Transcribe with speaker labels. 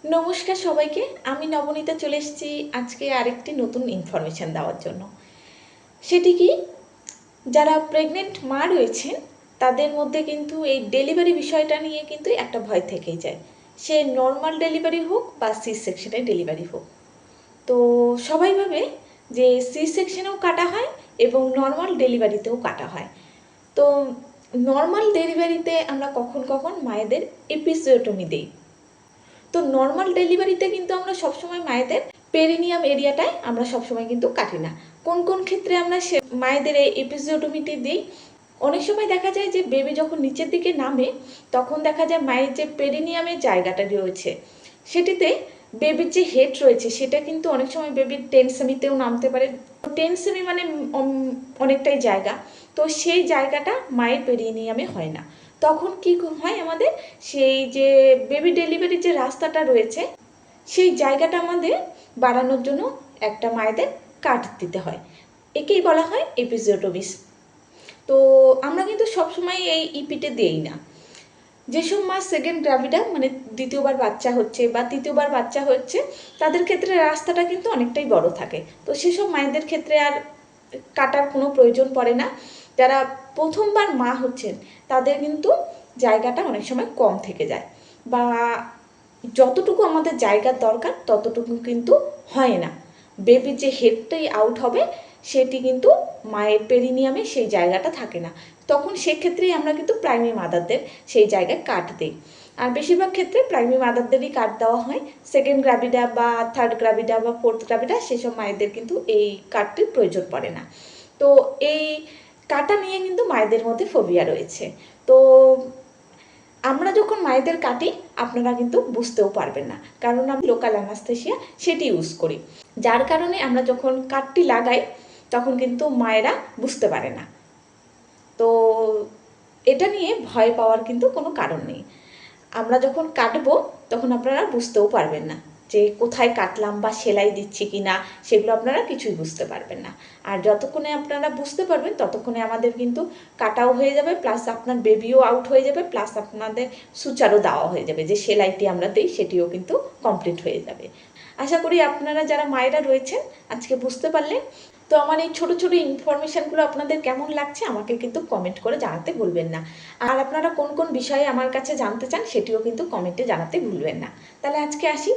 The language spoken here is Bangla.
Speaker 1: নমস্কার সবাইকে। আমি নবনীতা চলে এসেছি আজকে আরেকটি নতুন ইনফরমেশান দেওয়ার জন্য। সেটি কি, যারা প্রেগনেন্ট মা রয়েছেন তাদের মধ্যে কিন্তু এই ডেলিভারি বিষয়টা নিয়ে কিন্তু একটা ভয় থেকেই যায়। সে নর্মাল ডেলিভারি হোক বা সি সেকশনের ডেলিভারি হোক, তো সবাই ভাবে যে সি সেকশনেও কাটা হয় এবং নর্মাল ডেলিভারিতেও কাটা হয়। তো নর্মাল ডেলিভারিতে আমরা কখন কখন মায়েদের এপিসিওটমি দিই। তো নর্মাল ডেলিভারিতে কিন্তু আমরা সবসময় মায়েদের পেরিনিয়াম এরিয়াটায় আমরা সবসময় কিন্তু কাটি না। কোন কোন ক্ষেত্রে আমরা মায়েদের এই এপিসিওটমিটি দিই? অনেক সময় দেখা যায় যে বেবি যখন নিচের দিকে নামে তখন দেখা যায় মায়ের যে পেরিনিয়ামের জায়গাটা রয়েছে সেটিতে বেবির যে হেড রয়েছে সেটা কিন্তু অনেক সময় বেবির 10 সেমিতেও নামতে পারে। 10 সেমি মানে অনেকটাই জায়গা। তো সেই জায়গাটা মায়ের পেরিনিয়ামে হয় না। তখন কি হয়, আমাদের সেই যে বেবি ডেলিভারির যে রাস্তাটা রয়েছে সেই জায়গাটা আমাদের বাড়ানোর জন্য একটা মায়েদের কাট দিতে হয়। একেই বলা হয় এপিসিওটমিস। তো আমরা কিন্তু সবসময় এই ইপিটা দিই না। যেসব মা সেকেন্ড গ্রাভিডা মানে দ্বিতীয়বার বাচ্চা হচ্ছে বা তৃতীয়বার বাচ্চা হচ্ছে তাদের ক্ষেত্রে রাস্তাটা কিন্তু অনেকটাই বড় থাকে। তো সেসব মায়েদের ক্ষেত্রে আর কাটার কোনো প্রয়োজন পড়ে না। যারা প্রথমবার মা হচ্ছেন তাদের কিন্তু জায়গাটা অনেক সময় কম থেকে যায় বা যতটুকু আমাদের জায়গার দরকার ততটুকু কিন্তু হয় না। বেবির যে হেডটাই আউট হবে সেটি কিন্তু মায়ের পেরিনিয়ামে সেই জায়গাটা থাকে না। তখন সেক্ষেত্রেই আমরা কিন্তু প্রাইমারি মাদারদের সেই জায়গায় কাট দিই। আর বেশিরভাগ ক্ষেত্রে প্রাইমারি মাদারদেরই কাট দেওয়া হয়। সেকেন্ড গ্রাভিডা বা থার্ড গ্রাভিডা বা ফোর্থ গ্রাভিডা সেসব মায়েদের কিন্তু এই কাটটির প্রয়োজন পড়ে না। তো এই কাটা নিয়ে কিন্তু মায়েদের মধ্যে ফোবিয়া রয়েছে। তো আমরা যখন মায়েদের কাটি আপনারা কিন্তু বুঝতেও পারবেন না, কারণ আমি লোকাল অ্যানাস্থেসিয়া সেটি ইউজ করি, যার কারণে আমরা যখন কাটটি লাগাই তখন কিন্তু মায়েরা বুঝতে পারে না। তো এটা নিয়ে ভয় পাওয়ার কিন্তু কোনো কারণ নেই। আমরা যখন কাটবো তখন আপনারা বুঝতেও পারবেন না যে কোথায় কাটলাম বা সেলাই দিচ্ছি কি না, সেগুলো আপনারা কিছুই বুঝতে পারবেন না। আর যতক্ষণে আপনারা বুঝতে পারবেন ততক্ষণে আমাদের কিন্তু কাটাও হয়ে যাবে, প্লাস আপনার বেবিও আউট হয়ে যাবে, প্লাস আপনাদের সুচারও দেওয়া হয়ে যাবে, যে সেলাইটি আমরা দিই সেটিও কিন্তু কমপ্লিট হয়ে যাবে। আশা করি আপনারা যারা মায়েরা রয়েছেন আজকে বুঝতে পারলেন। তো আমার এই ছোটো ছোটো ইনফরমেশানগুলো আপনাদের কেমন লাগছে আমাকে কিন্তু কমেন্ট করে জানাতে ভুলবেন না। আর আপনারা কোন কোন বিষয়ে আমার কাছে জানতে চান সেটিও কিন্তু কমেন্টে জানাতে ভুলবেন না। তাহলে আজকে আসি।